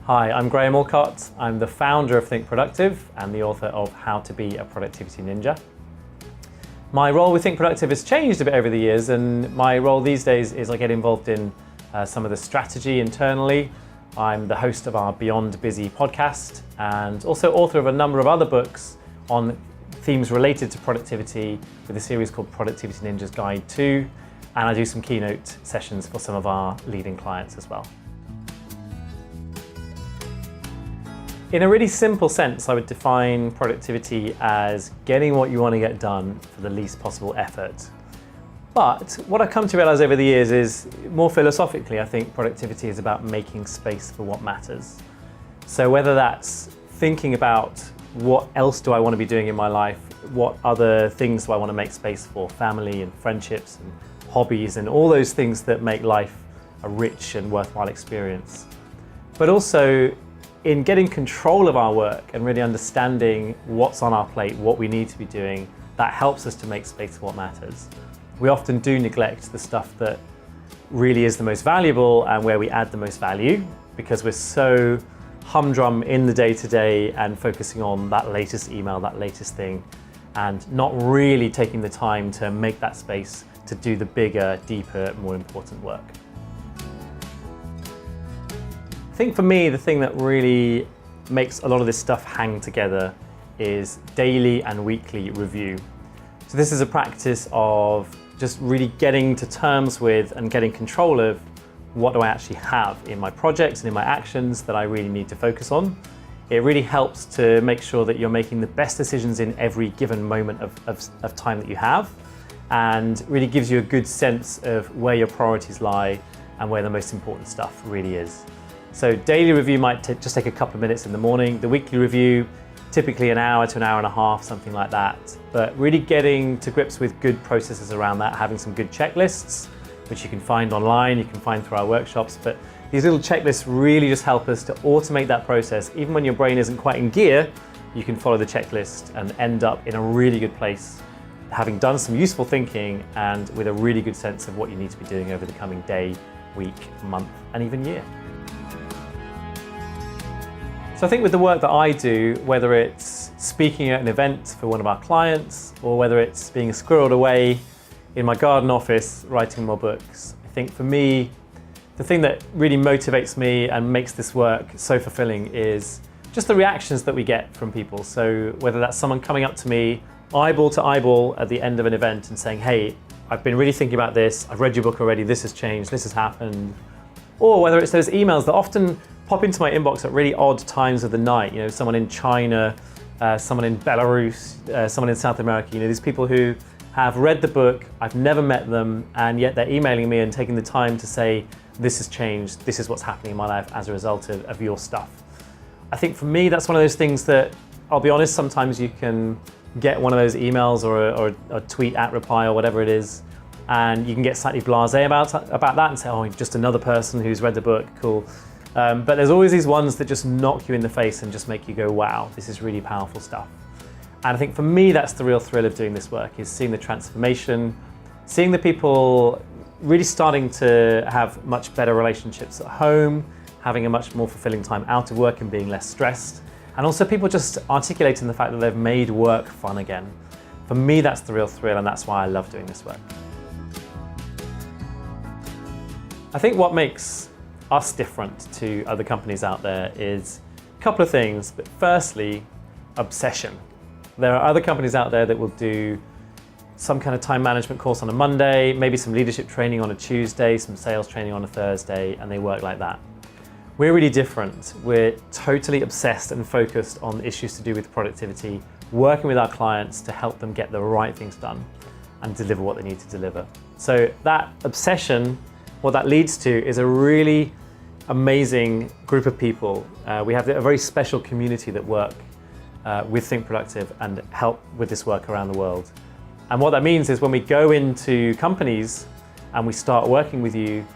Hi, I'm Graham Allcott. I'm the founder of Think Productive and the author of How to Be a Productivity Ninja. My role with Think Productive has changed a bit over the years, and my role these days is I get involved in some of the strategy internally. I'm the host of our Beyond Busy podcast and also author of a number of other books on themes related to productivity with a series called Productivity Ninja's Guide to, and I do some keynote sessions for some of our leading clients as well. In a really simple sense, I would define productivity as getting what you want to get done for the least possible effort. But what I've come to realize over the years is, more philosophically, I think productivity is about making space for what matters. So whether that's thinking about what else do I want to be doing in my life, what other things do I want to make space for, family and friendships and hobbies and all those things that make life a rich and worthwhile experience. But also in getting control of our work and really understanding what's on our plate, what we need to be doing, that helps us to make space for what matters. We often do neglect the stuff that really is the most valuable and where we add the most value because we're so humdrum in the day-to-day and focusing on that latest email, that latest thing, and not really taking the time to make that space to do the bigger, deeper, more important work. I think for me, the thing that really makes a lot of this stuff hang together is daily and weekly review. So this is a practice of just really getting to terms with and getting control of what do I actually have in my projects and in my actions that I really need to focus on. It really helps to make sure that you're making the best decisions in every given moment of time that you have, and really gives you a good sense of where your priorities lie and where the most important stuff really is. So daily review might just take a couple of minutes in the morning. The weekly review, typically an hour to an hour and a half, something like that. But really getting to grips with good processes around that, having some good checklists, which you can find online, you can find through our workshops. But these little checklists really just help us to automate that process. Even when your brain isn't quite in gear, you can follow the checklist and end up in a really good place, having done some useful thinking and with a really good sense of what you need to be doing over the coming day, week, month, and even year. So I think with the work that I do, whether it's speaking at an event for one of our clients or whether it's being squirreled away in my garden office writing more books, I think for me, the thing that really motivates me and makes this work so fulfilling is just the reactions that we get from people. So whether that's someone coming up to me eyeball to eyeball at the end of an event and saying, hey, I've been really thinking about this, I've read your book already, this has changed, this has happened. Or whether it's those emails that often pop into my inbox at really odd times of the night, you know, someone in China, someone in Belarus, someone in South America, you know, these people who have read the book, I've never met them, and yet they're emailing me and taking the time to say, this has changed, this is what's happening in my life as a result of your stuff. I think for me, that's one of those things that, I'll be honest, sometimes you can get one of those emails or a tweet at reply or whatever it is, and you can get slightly blasé about that and say, oh, just another person who's read the book, cool. But there's always these ones that just knock you in the face and just make you go, wow, this is really powerful stuff. And I think for me, that's the real thrill of doing this work, is seeing the transformation, seeing the people really starting to have much better relationships at home, having a much more fulfilling time out of work and being less stressed. And also people just articulating the fact that they've made work fun again. For me, that's the real thrill, and that's why I love doing this work. I think what makes us different to other companies out there is a couple of things, but firstly, obsession. There are other companies out there that will do some kind of time management course on a Monday, maybe some leadership training on a Tuesday, some sales training on a Thursday, and they work like that. We're really different. We're totally obsessed and focused on issues to do with productivity, working with our clients to help them get the right things done and deliver what they need to deliver. So that obsession, what that leads to is a really amazing group of people. We have a very special community that work with Think Productive and help with this work around the world. And what that means is when we go into companies and we start working with you,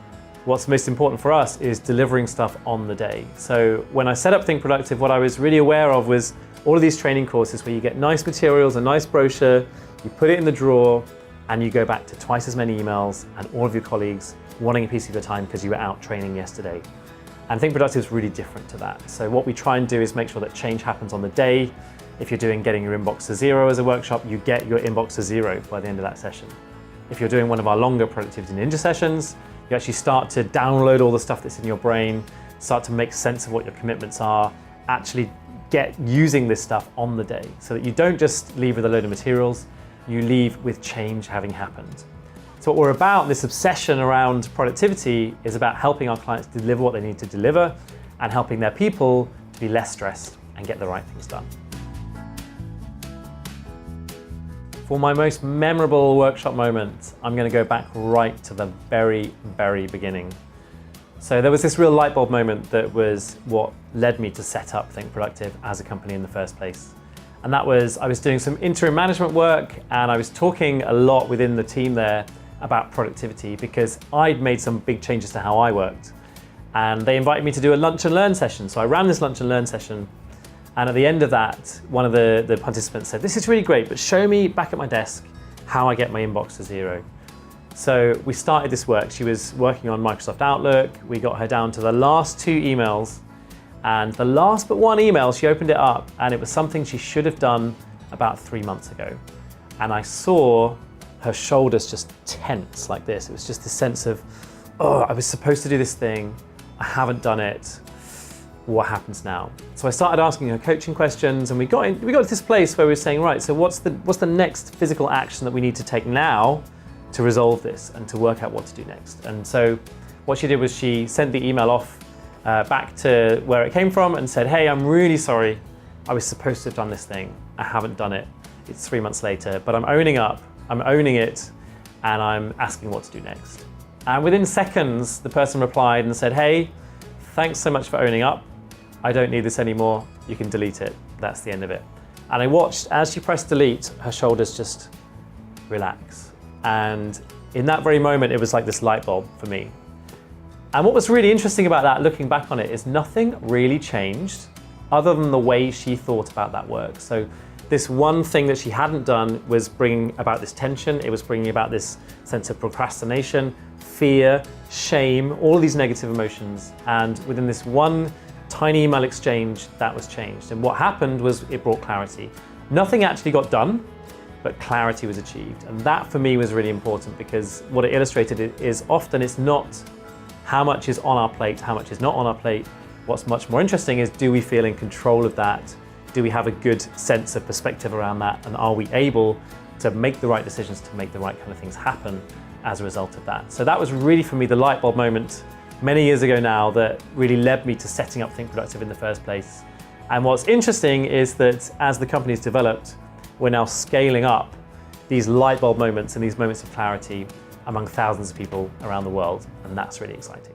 what's most important for us is delivering stuff on the day. So when I set up Think Productive, what I was really aware of was all of these training courses where you get nice materials, a nice brochure, you put it in the drawer, and you go back to twice as many emails and all of your colleagues wanting a piece of your time because you were out training yesterday. And Think Productive is really different to that. So what we try and do is make sure that change happens on the day. If you're doing getting your inbox to zero as a workshop, you get your inbox to zero by the end of that session. If you're doing one of our longer Productivity Ninja sessions, you actually start to download all the stuff that's in your brain, start to make sense of what your commitments are, actually get using this stuff on the day so that you don't just leave with a load of materials, you leave with change having happened. So what we're about, this obsession around productivity, is about helping our clients deliver what they need to deliver and helping their people to be less stressed and get the right things done. For my most memorable workshop moment, I'm going to go back right to the very, very beginning. So there was this real light bulb moment that was what led me to set up Think Productive as a company in the first place. And that was, I was doing some interim management work and I was talking a lot within the team there about productivity because I'd made some big changes to how I worked. And they invited me to do a lunch and learn session. So I ran this lunch and learn session. And at the end of that, one of the participants said, "This is really great, but show me back at my desk how I get my inbox to zero." So we started this work. She was working on Microsoft Outlook. We got her down to the last 2 emails. And the last but one email, she opened it up and it was something she should have done about 3 months ago. And I saw her shoulders just tense like this. It was just this sense of, oh, I was supposed to do this thing. I haven't done it. What happens now? So I started asking her coaching questions and we got to this place where we were saying, right, so what's the next physical action that we need to take now to resolve this and to work out what to do next? And so what she did was she sent the email off back to where it came from and said, "Hey, I'm really sorry. I was supposed to have done this thing. I haven't done it. It's 3 months later, but I'm owning up. I'm owning it and I'm asking what to do next." And within seconds, the person replied and said, "Hey, thanks so much for owning up. I don't need this anymore. You can delete it. That's the end of it." And I watched as she pressed delete, her shoulders just relax. And in that very moment, it was like this light bulb for me. And what was really interesting about that, looking back on it, is nothing really changed other than the way she thought about that work. So this one thing that she hadn't done was bringing about this tension. It was bringing about this sense of procrastination, fear, shame, all of these negative emotions. And within this one tiny email exchange, that was changed. And what happened was it brought clarity. Nothing actually got done, but clarity was achieved. And that for me was really important because what it illustrated is often it's not how much is on our plate, how much is not on our plate. What's much more interesting is, do we feel in control of that? Do we have a good sense of perspective around that? And are we able to make the right decisions to make the right kind of things happen as a result of that? So that was really for me the light bulb moment many years ago now that really led me to setting up Think Productive in the first place. And what's interesting is that as the company's developed, we're now scaling up these light bulb moments and these moments of clarity among thousands of people around the world, and that's really exciting.